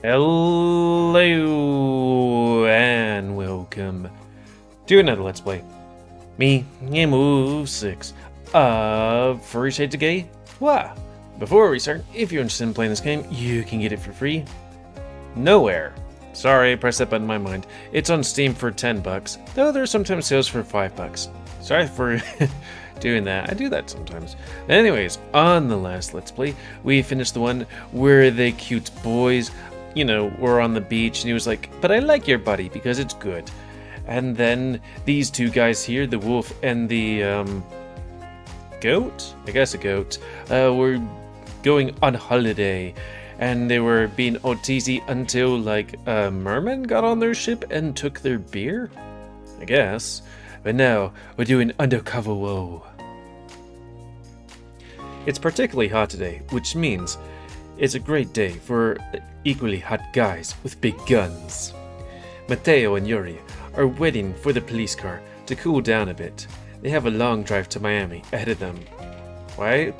Hello and welcome to another Let's Play. Me, GamerWolfSix of Furry Shades of Gay. Wow. Before we start, if you're interested in playing this game, you can get it for free. Nowhere. Sorry, I pressed that button in my mind. It's on Steam for $10, though there are sometimes sales for $5. Sorry for doing that. I do that sometimes. Anyways, on the last Let's Play, we finished the one where the cute boys, were on the beach, and he was like, but I like your buddy because it's good. And then these two guys here, the wolf and the goat, I guess a goat, were going on holiday, and they were being all teasy until like a merman got on their ship and took their beer, I guess. But now we're doing undercover woe. It's particularly hot today, which means it's a great day for equally hot guys with big guns. Matteo and Yuri are waiting for the police car to cool down a bit. They have a long drive to Miami ahead of them. Why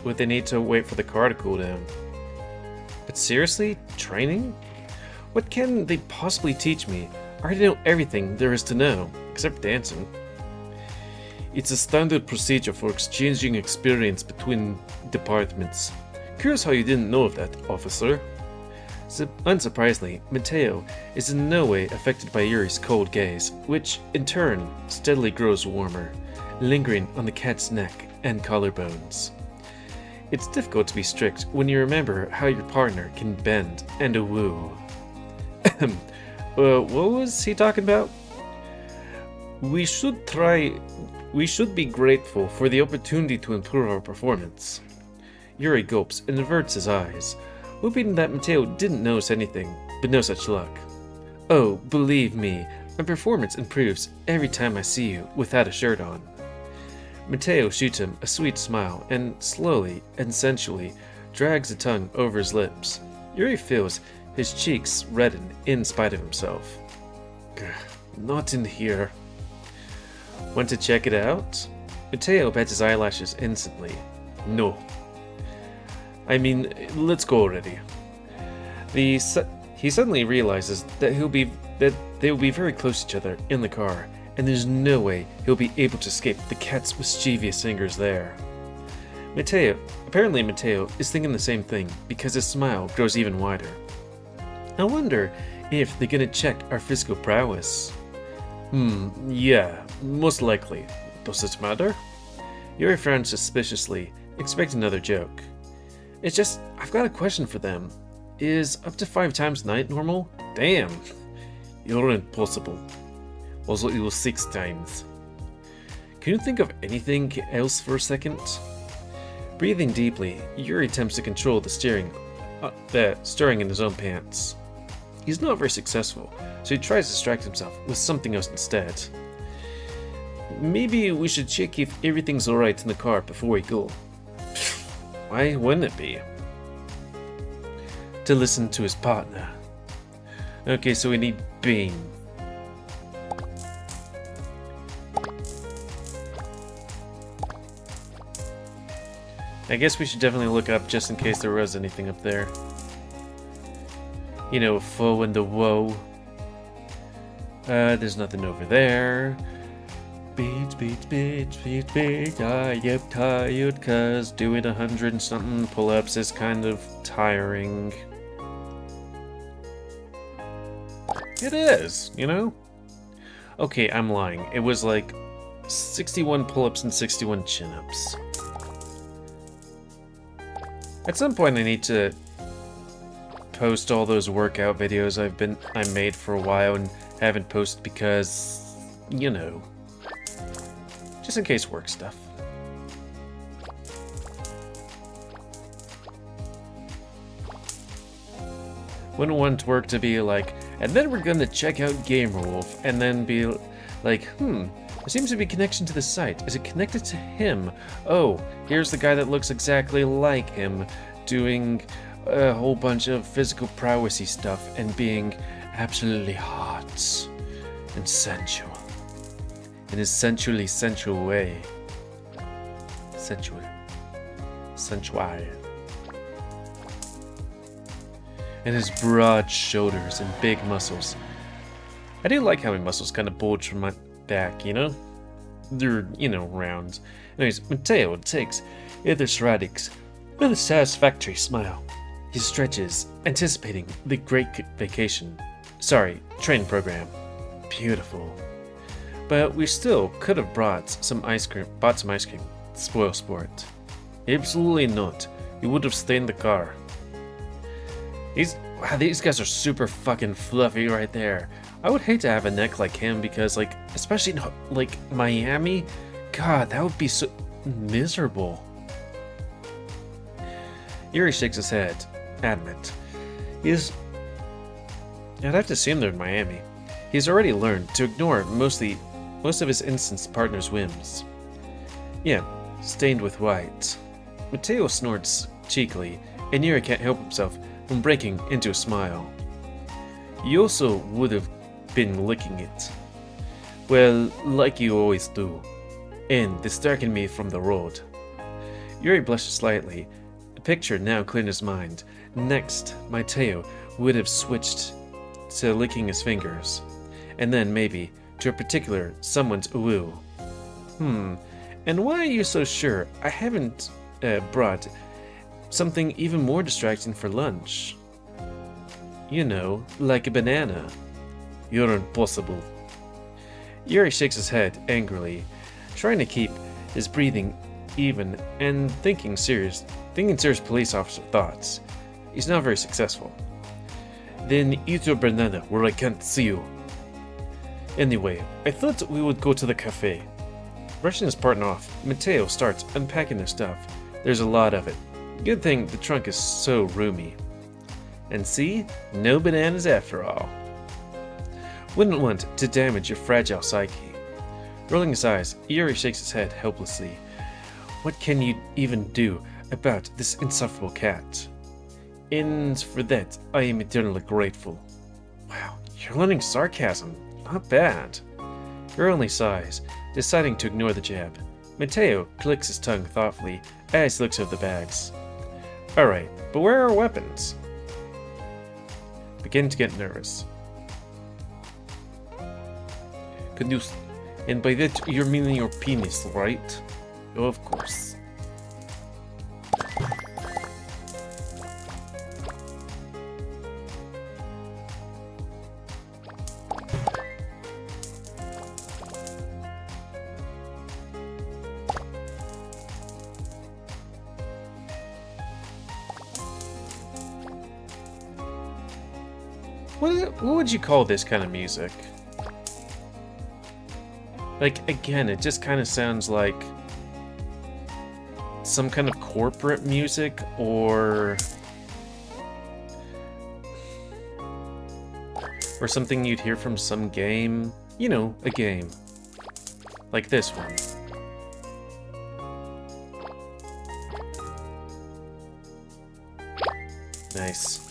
would they need to wait for the car to cool down? But seriously, training? What can they possibly teach me? I already know everything there is to know, except dancing. It's a standard procedure for exchanging experience between departments. Curious how you didn't know of that, officer. Unsurprisingly, Matteo is in no way affected by Yuri's cold gaze, which, in turn, steadily grows warmer, lingering on the cat's neck and collarbones. It's difficult to be strict when you remember how your partner can bend and woo. What was he talking about? We should be grateful for the opportunity to improve our performance. Yuri gulps and averts his eyes, hoping that Matteo didn't notice anything, but no such luck. Oh, believe me, my performance improves every time I see you without a shirt on. Matteo shoots him a sweet smile and slowly and sensually drags a tongue over his lips. Yuri feels his cheeks redden in spite of himself. Not in here. Want to check it out? Matteo bats his eyelashes instantly. No. I mean, let's go already. He suddenly realizes that they will be very close to each other in the car, and there's no way he'll be able to escape the cat's mischievous fingers there. Apparently Matteo is thinking the same thing because his smile grows even wider. I wonder if they're gonna check our physical prowess. Yeah, most likely. Does it matter? Yuri frowns suspiciously, expecting another joke. It's just, I've got a question for them. Is up to 5 times a night normal? Damn, you're impossible. Also, it was 6 times. Can you think of anything else for a second? Breathing deeply, Yuri attempts to control the stirring in his own pants. He's not very successful, so he tries to distract himself with something else instead. Maybe we should check if everything's alright in the car before we go. Why wouldn't it be? To listen to his partner. Okay, so we need Bean. I guess we should definitely look up just in case there was anything up there. Foe and the woe. There's nothing over there. Beach, I am tired cause doing 100 and something pull-ups is kind of tiring. It is, Okay, I'm lying. It was like 61 pull-ups and 61 chin-ups. At some point I need to post all those workout videos I made for a while and haven't posted because, just in case work stuff. Wouldn't want work to be like, and then we're gonna check out GamerWolf, and then be like, there seems to be a connection to the site. Is it connected to him? Oh, here's the guy that looks exactly like him, doing a whole bunch of physical prowessy stuff and being absolutely hot and sensual. In his sensual way. Sensual. and his broad shoulders and big muscles. I do like how my muscles kind of bulge from my back, you know? They're, round. Anyways, Mateo takes either serratics with a satisfactory smile. He stretches, anticipating the great vacation. Sorry, training program. Beautiful. But we still could have bought some ice cream. Spoil sport. Absolutely not. We would have stayed in the car. These guys are super fucking fluffy right there. I would hate to have a neck like him because, especially in, Miami, God, that would be so miserable. Yuri shakes his head, adamant. I'd have to assume they're in Miami. He's already learned to ignore most of his instanced partner's whims. Yeah, stained with white. Mateo snorts cheekily, and Yuri can't help himself from breaking into a smile. You also would have been licking it. Well, like you always do. And distracting me from the road. Yuri blushes slightly, a picture now clear in his mind. Next, Mateo would have switched to licking his fingers. And then, maybe, to a particular someone's uwu. And why are you so sure I haven't brought something even more distracting for lunch? You know, like a banana. You're impossible. Yuri shakes his head angrily, trying to keep his breathing even and thinking serious police officer thoughts. He's not very successful. Then eat your banana where I can't see you. Anyway, I thought we would go to the cafe. Brushing his partner off, Mateo starts unpacking their stuff. There's a lot of it. Good thing the trunk is so roomy. And see, no bananas after all. Wouldn't want to damage your fragile psyche. Rolling his eyes, Yuri shakes his head helplessly. What can you even do about this insufferable cat? And for that, I am eternally grateful. Wow, you're learning sarcasm. Not bad. Yuri only sighs, deciding to ignore the jab. Mateo clicks his tongue thoughtfully as he looks over the bags. Alright, but where are our weapons? Begin to get nervous. And by that you're meaning your penis, right? Of course. What would you call this kind of music? Again, it just kind of sounds like some kind of corporate music or something you'd hear from some game. You know, a game. Like this one. Nice.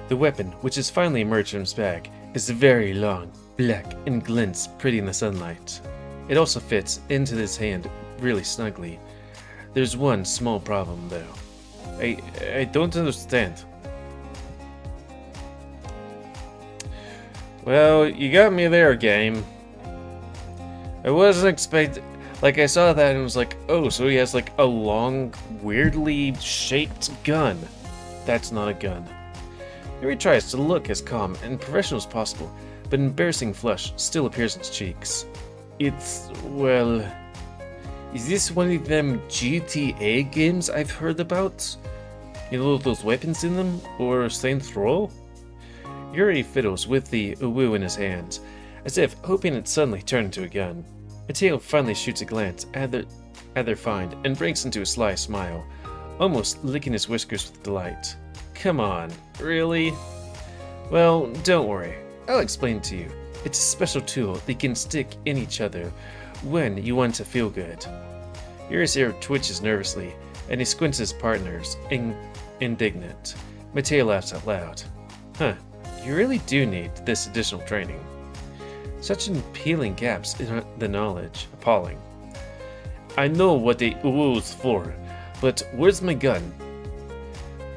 The weapon, which has finally emerged from his bag, is very long, black, and glints pretty in the sunlight. It also fits into his hand really snugly. There's one small problem, though. I don't understand. Well, you got me there, game. I wasn't expecting... I saw that and was like, oh, so he has, a long, weirdly shaped gun. That's not a gun. Yuri tries to look as calm and professional as possible, but an embarrassing flush still appears in his cheeks. Well... Is this one of them GTA games I've heard about? You know, those weapons in them? Or Saints Row? Yuri fiddles with the uwu in his hands, as if hoping it suddenly turned into a gun. Mateo finally shoots a glance at their find and breaks into a sly smile, almost licking his whiskers with delight. Come on, really? Well, don't worry. I'll explain to you. It's a special tool that can stick in each other when you want to feel good. Yuri's ear twitches nervously, and he squints his partners, indignant. Mateo laughs out loud. Huh, you really do need this additional training. Such appealing gaps in the knowledge. Appalling. I know what the uwu's for. But where's my gun?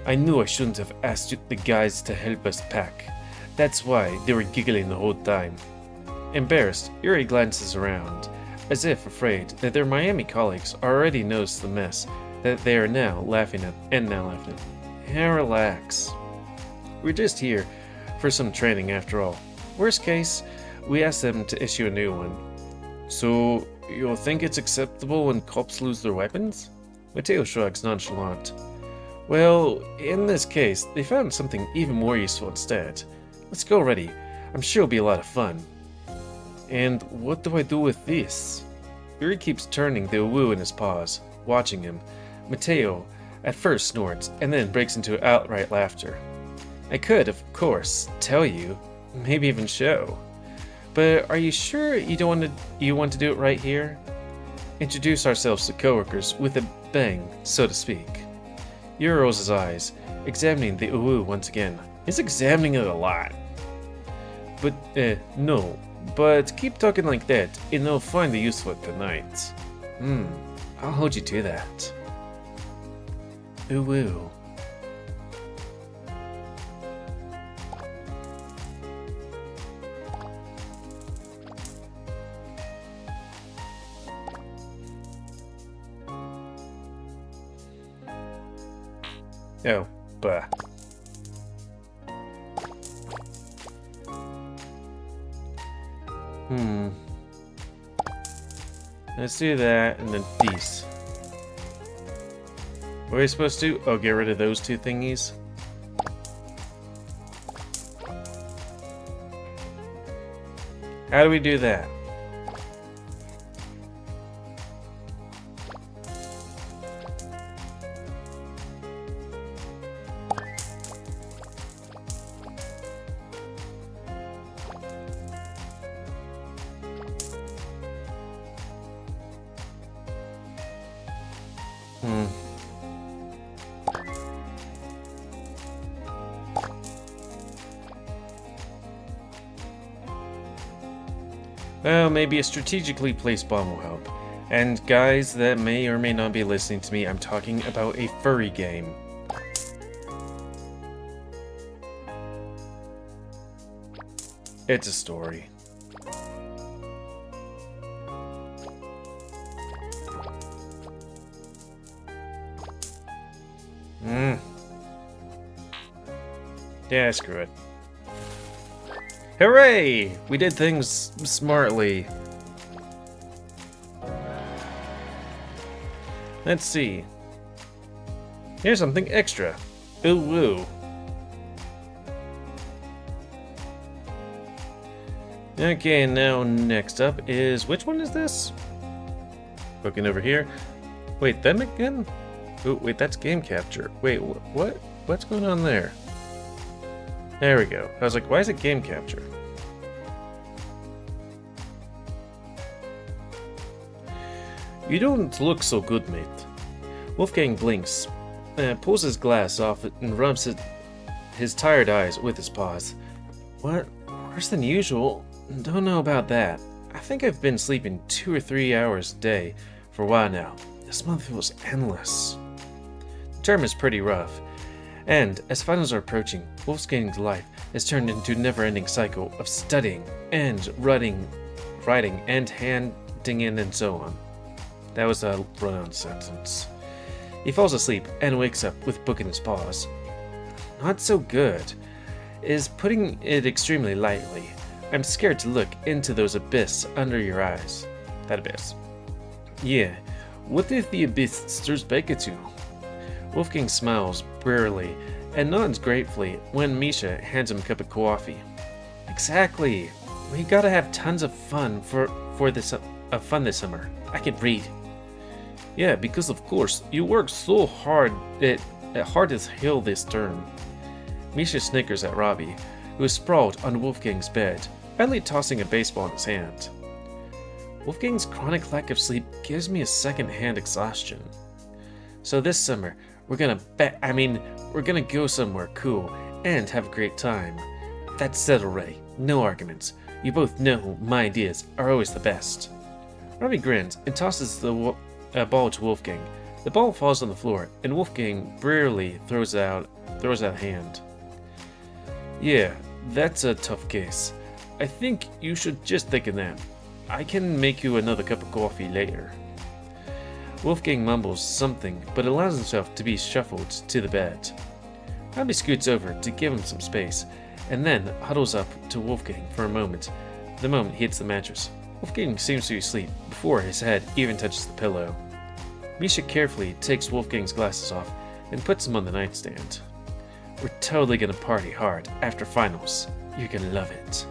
I knew I shouldn't have asked the guys to help us pack. That's why they were giggling the whole time. Embarrassed, Yuri glances around, as if afraid that their Miami colleagues already noticed the mess that they are now laughing at. And relax. We're just here for some training after all. Worst case, we ask them to issue a new one. So, you think it's acceptable when cops lose their weapons? Mateo shrugs nonchalant. Well, in this case, they found something even more useful instead. Let's go already. I'm sure it'll be a lot of fun. And what do I do with this? Yuri keeps turning the uwu in his paws, watching him. Mateo at first snorts, and then breaks into outright laughter. I could, of course, tell you, maybe even show. But are you sure you want to do it right here? Introduce ourselves to coworkers with a bang, so to speak. Yuri rolls his eyes, examining the uwu once again. He's examining it a lot. But, no. But keep talking like that, and they'll find the use for it tonight. I'll hold you to that. Uwu. Oh, bah. Let's do that, and then these. What are we supposed to do? Oh, get rid of those two thingies? How do we do that? Well, maybe a strategically placed bomb will help. And guys that may or may not be listening to me, I'm talking about a furry game. It's a story. Yeah, screw it. Hooray! We did things smartly. Let's see. Here's something extra. Ooh woo. Okay, now next up is... which one is this? Looking over here. Wait, them again? Oh, wait, that's game capture. Wait, what? What's going on there? There we go. I was like, why is it game capture? You don't look so good, mate. Wolfgang blinks, pulls his glass off it, and rubs his tired eyes with his paws. What? Worse than usual? Don't know about that. I think I've been sleeping 2 or 3 hours a day for a while now. This month feels endless. The term is pretty rough. And, as finals are approaching, Wolfgang's life has turned into a never-ending cycle of studying and writing and handing in and so on. That was a run-on sentence. He falls asleep and wakes up with a book in his paws. Not so good, is putting it extremely lightly. I'm scared to look into those abyss under your eyes. That abyss. Yeah, what if the abyss stirs back at you? Wolfgang smiles wearily and nods gratefully when Misha hands him a cup of coffee. Exactly. We gotta have tons of fun this summer. I can read. Yeah, because of course you worked so hard at hard as hell this term. Misha snickers at Robbie, who is sprawled on Wolfgang's bed, idly tossing a baseball in his hand. Wolfgang's chronic lack of sleep gives me a second-hand exhaustion. So this summer, we're gonna go somewhere cool and have a great time. That's settled, Ray. No arguments. You both know my ideas are always the best. Robbie grins and tosses the ball to Wolfgang, The ball falls on the floor, and Wolfgang barely throws out a hand. Yeah, that's a tough case. I think you should just take a nap. I can make you another cup of coffee later. Wolfgang mumbles something, but allows himself to be shuffled to the bed. Robbie scoots over to give him some space, and then huddles up to Wolfgang for a moment, the moment he hits the mattress. Wolfgang seems to be asleep before his head even touches the pillow. Misha carefully takes Wolfgang's glasses off and puts them on the nightstand. We're totally gonna party hard after finals. You're gonna love it.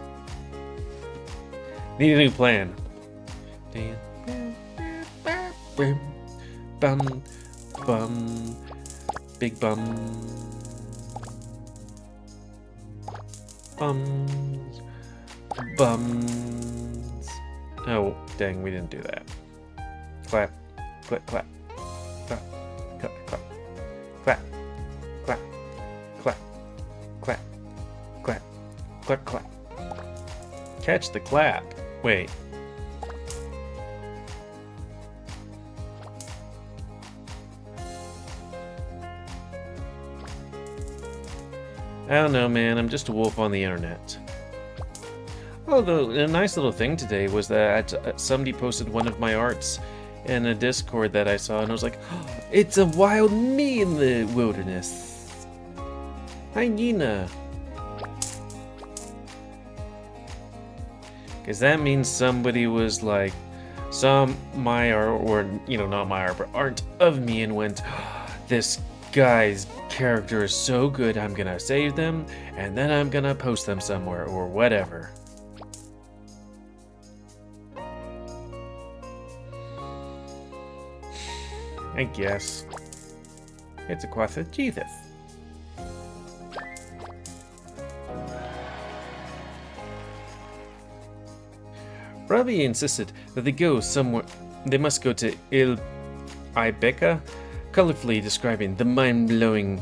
Need a new plan. Bum, bum, big bum. Bums, bums. Oh, dang, we didn't do that. Clap, clap, clap, clap, clap, clap, clap, clap, clap, clap, clap, clap, clap. Catch the clap. Wait. I don't know, man. I'm just a wolf on the internet. Although, a nice little thing today was that somebody posted one of my arts in a Discord that I saw, and I was like, oh, it's a wild me in the wilderness. Hyena. Because that means somebody was like, saw my art, or, you know, not my art, but art of me, and went, oh, this guy's character is so good, I'm gonna save them, and then I'm gonna post them somewhere, or whatever. I guess. It's a question, Jesus. Robbie insisted that they go somewhere. They must go to Il Ibeca, colorfully describing the mind-blowing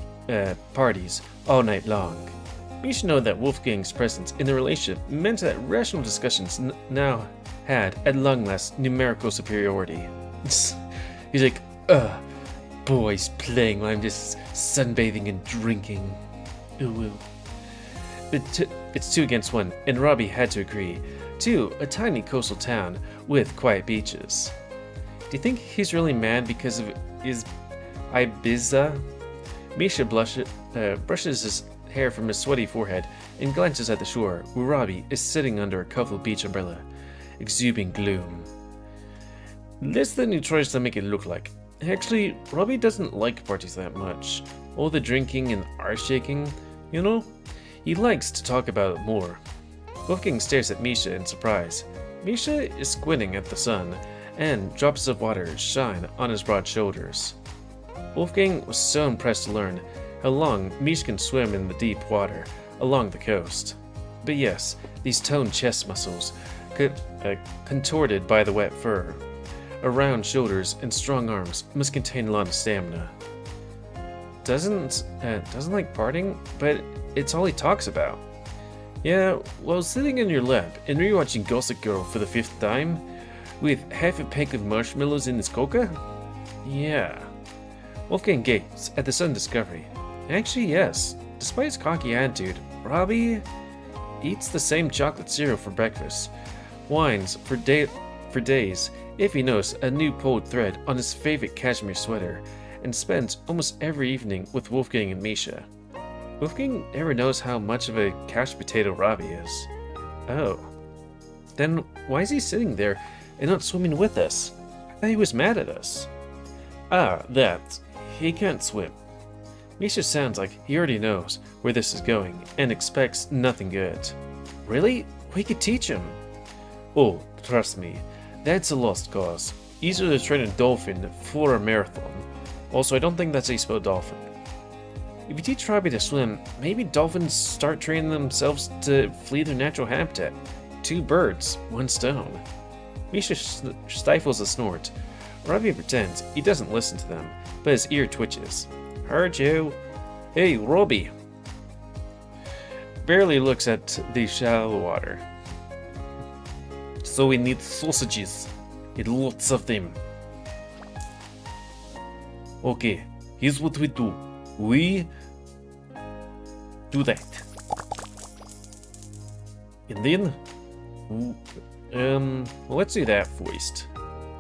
parties all night long. You should know that Wolfgang's presence in the relationship meant that rational discussions now had, at long last, numerical superiority. He's like, boys playing while I'm just sunbathing and drinking. Ooh. It's 2 against 1, and Robbie had to agree. 2, a tiny coastal town with quiet beaches. Do you think he's really mad because of his Ibiza? Misha brushes his hair from his sweaty forehead and glances at the shore, where Robbie is sitting under a colorful beach umbrella, exuding gloom. Less than he tries to make it look like. Actually, Robbie doesn't like parties that much. All the drinking and arse shaking, you know? He likes to talk about it more. Wolfgang stares at Misha in surprise. Misha is squinting at the sun, and drops of water shine on his broad shoulders. Wolfgang was so impressed to learn how long Misha can swim in the deep water along the coast. But yes, these toned chest muscles, contorted by the wet fur, around shoulders and strong arms, must contain a lot of stamina. Doesn't like partying, but it's all he talks about. Yeah, while sitting in your lap and rewatching Gossip Girl for the 5th time, with half a pack of marshmallows in his coca? Yeah. Wolfgang gapes at the sudden discovery. Actually, yes. Despite his cocky attitude, Robbie eats the same chocolate cereal for breakfast, whines for days if he knows a new pulled thread on his favorite cashmere sweater, and spends almost every evening with Wolfgang and Misha. Wolfgang never knows how much of a couch potato Robbie is. Oh. Then why is he sitting there and not swimming with us? I thought he was mad at us. Ah, that. He can't swim. Misha sounds like he already knows where this is going and expects nothing good. Really? We could teach him. Oh, trust me. That's a lost cause. Easier to train a dolphin for a marathon. Also, I don't think that's how you spell dolphin. If you teach Robbie to swim, maybe dolphins start training themselves to flee their natural habitat. 2 birds, 1 stone. Misha stifles a snort. Robbie pretends he doesn't listen to them, but his ear twitches. Heard you. Hey, Robbie. Barely looks at the shallow water. So we need sausages. Need lots of them. Okay, here's what we do. We do that. And then, well, let's do that first.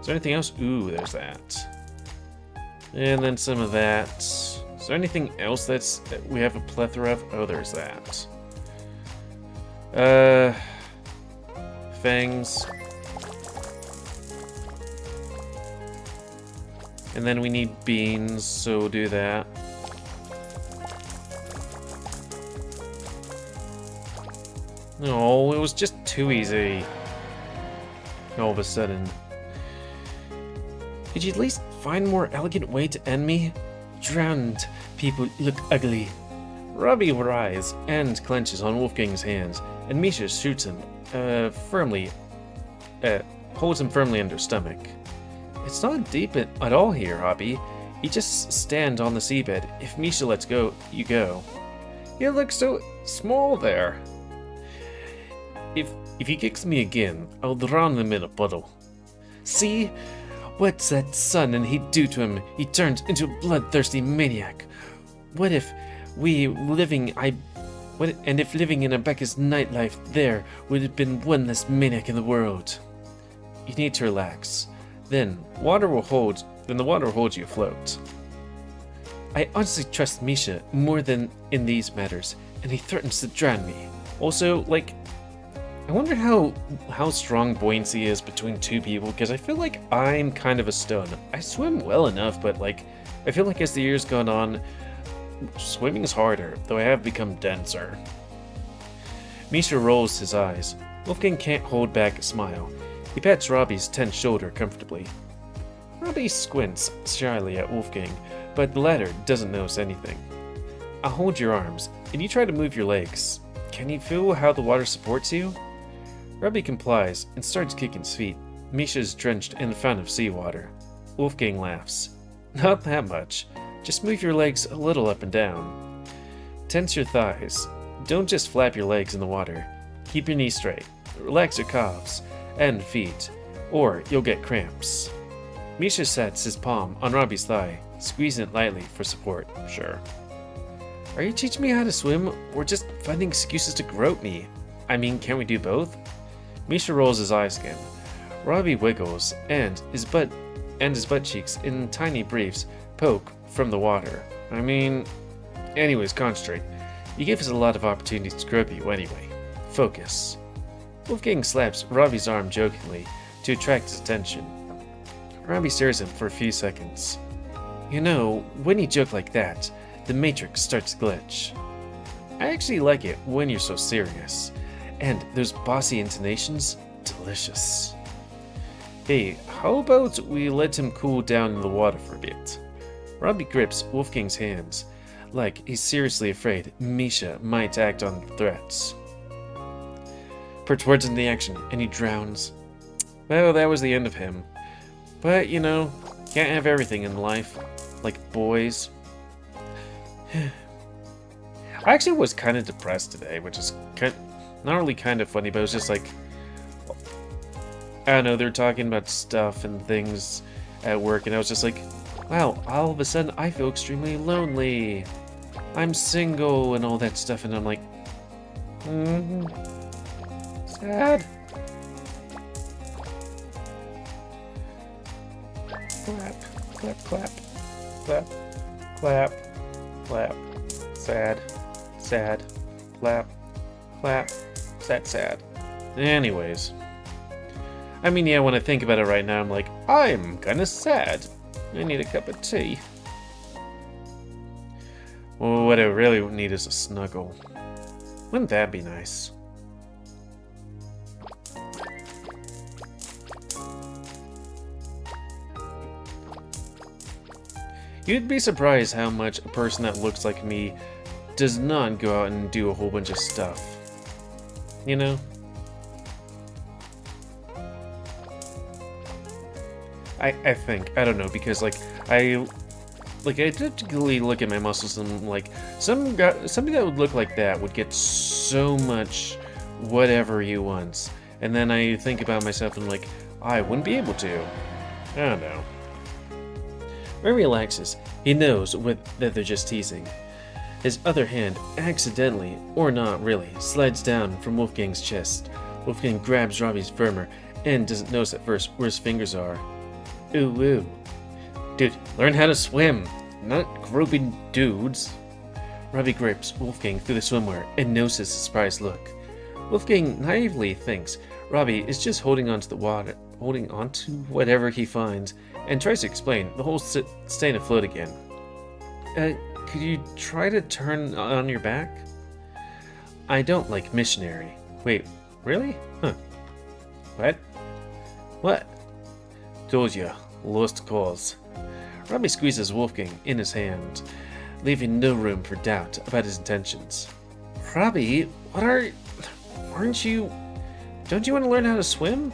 Is there anything else? Ooh, there's that. And then some of that. Is there anything else that we have a plethora of? Oh, there's that. Fangs. And then we need beans, so we'll do that. No, it was just too easy. All of a sudden. Could you at least find a more elegant way to end me? Drowned people look ugly. Robbie writhes and clenches on Wolfgang's hands, and Misha shoots him holds him firmly under stomach. It's not deep at all here, Robbie. You just stand on the seabed. If Misha lets go, you go. You look so small there. If he kicks me again, I'll drown him in a puddle. See? What's that son and he'd do to him? He turned into a bloodthirsty maniac. What if living in Rebecca's nightlife there would have been one less maniac in the world? You need to relax. Then the water will hold you afloat. I honestly trust Misha more than in these matters, and he threatens to drown me. Also, like, I wonder how strong buoyancy is between two people, because I feel like I'm kind of a stone. I swim well enough, but like, I feel like as the years gone on, swimming is harder, though I have become denser. Misha rolls his eyes. Wolfgang can't hold back a smile. He pats Robbie's tense shoulder comfortably. Robbie squints shyly at Wolfgang, but the latter doesn't notice anything. I'll hold your arms, and you try to move your legs. Can you feel how the water supports you? Robbie complies and starts kicking his feet. Misha is drenched in a fountain of seawater. Wolfgang laughs. Not that much. Just move your legs a little up and down. Tense your thighs. Don't just flap your legs in the water. Keep your knees straight. Relax your calves and feet, or you'll get cramps. Misha sets his palm on Robbie's thigh, squeezing it lightly for support. Sure. Are you teaching me how to swim, or just finding excuses to grope me? I mean, can't we do both? Misha rolls his eyes again. Robbie wiggles, and his butt cheeks in tiny briefs poke from the water. I mean, anyways, concentrate. You give us a lot of opportunities to grope you anyway. Focus. Wolfgang slaps Robbie's arm jokingly to attract his attention. Robbie stares at him for a few seconds. You know, when you joke like that, the Matrix starts to glitch. I actually like it when you're so serious. And those bossy intonations, delicious. Hey, how about we let him cool down in the water for a bit? Robbie grips Wolfgang's hands, like he's seriously afraid Misha might act on threats. Puts words into the action, and he drowns. Well, that was the end of him. But, you know, can't have everything in life. Like boys. I actually was kind of depressed today, which is not really kind of funny, but it was just like, I don't know, they're talking about stuff and things at work, and I was just like, wow, all of a sudden I feel extremely lonely. I'm single and all that stuff, and I'm like, sad. Clap, clap, clap, clap, clap, clap, sad, sad, clap, clap, sad, sad. Anyways. I mean, yeah, when I think about it right now, I'm like, I'm kinda sad. I need a cup of tea. Well, what I really need is a snuggle. Wouldn't that be nice? You'd be surprised how much a person that looks like me does not go out and do a whole bunch of stuff. You know? I think. I don't know, because I typically look at my muscles and like somebody that would look like that would get so much whatever he wants. And then I think about myself and I'm like, I wouldn't be able to. I don't know. Ray relaxes He knows that they're just teasing. His other hand, accidentally, or not really, slides down from Wolfgang's chest. Wolfgang grabs Robbie's firmer and doesn't notice at first where his fingers are. Ooh, ooh. Dude, learn how to swim, not groping dudes. Robbie grips Wolfgang through the swimwear and notices his surprised look. Wolfgang naively thinks Robbie is just holding onto the water, holding onto whatever he finds, and tries to explain the whole staying afloat again. Could you try to turn on your back? I don't like missionary. Wait, really? Huh. What? What? Told ya, lost cause. Robbie squeezes Wolfgang in his hand, leaving no room for doubt about his intentions. Robbie, don't you want to learn how to swim?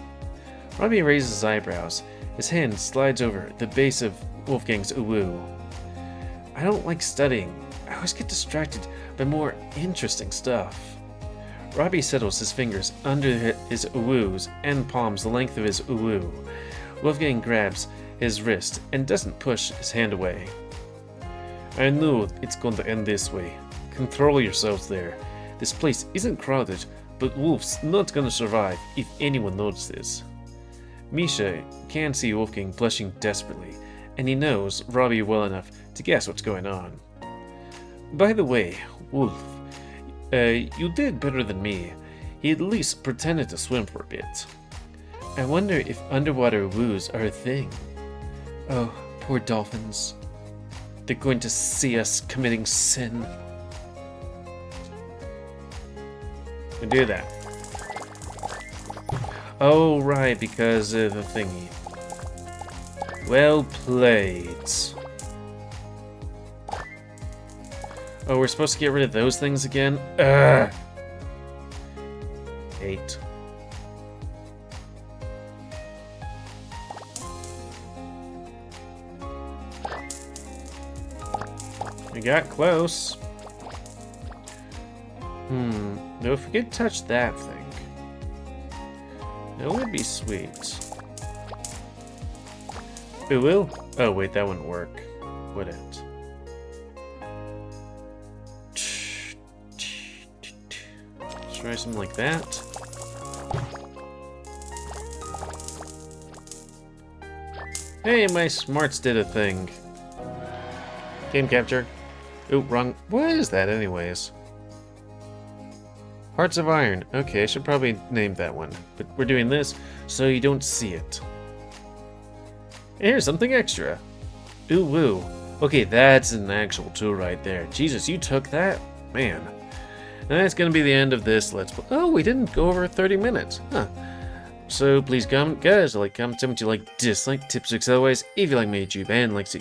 Robbie raises his eyebrows. His hand slides over the base of Wolfgang's uwu. I don't like studying. I always get distracted by more interesting stuff. Robbie settles his fingers under his uwus and palms the length of his uwu. Wolfgang grabs his wrist and doesn't push his hand away. I know it's going to end this way. Control yourselves there. This place isn't crowded, but Wolf's not gonna survive if anyone notices. Misha can see Wolfgang blushing desperately, and he knows Robbie well enough to guess what's going on. By the way, Wolf, you did better than me. He at least pretended to swim for a bit. I wonder if underwater woos are a thing. Oh, poor dolphins. They're going to see us committing sin. We do that. Oh, right, because of the thingy. Well played. Oh, we're supposed to get rid of those things again? Ugh! 8. We got close. Now if we could touch that thing, that would be sweet. It will? Oh wait, that wouldn't work, would it? Try something like that. Hey, my smarts did a thing. Game capture. Ooh, wrong. What is that anyways? Hearts of Iron. Okay, I should probably name that one. But we're doing this so you don't see it. And here's something extra. Ooh, woo. Okay, that's an actual tool right there. Jesus, you took that? Man. And that's going to be the end of this Let's Play. Oh, we didn't go over 30 minutes. Huh. So please comment, guys. Comment, tell me what you like, dislike, tips, tricks, otherwise. If you like my YouTube and like to...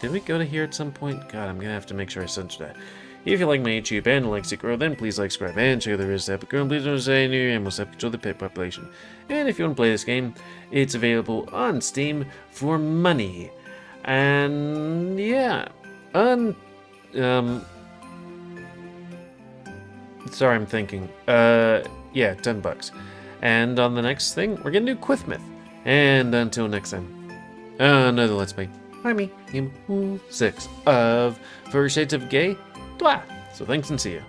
Did we go to here at some point? God, I'm going to have to make sure I censor that. If you like my YouTube and like to grow, then please like, subscribe, and check out the rest of the epic and please don't say new and most control the pet population. And if you want to play this game, it's available on Steam for money. And yeah. Sorry, I'm thinking. Yeah, $10. And on the next thing, we're gonna do Quithmith. And until next time, another Let's Play. By me, GamerWolfSix of Furry Shades of Gay. So thanks and see you.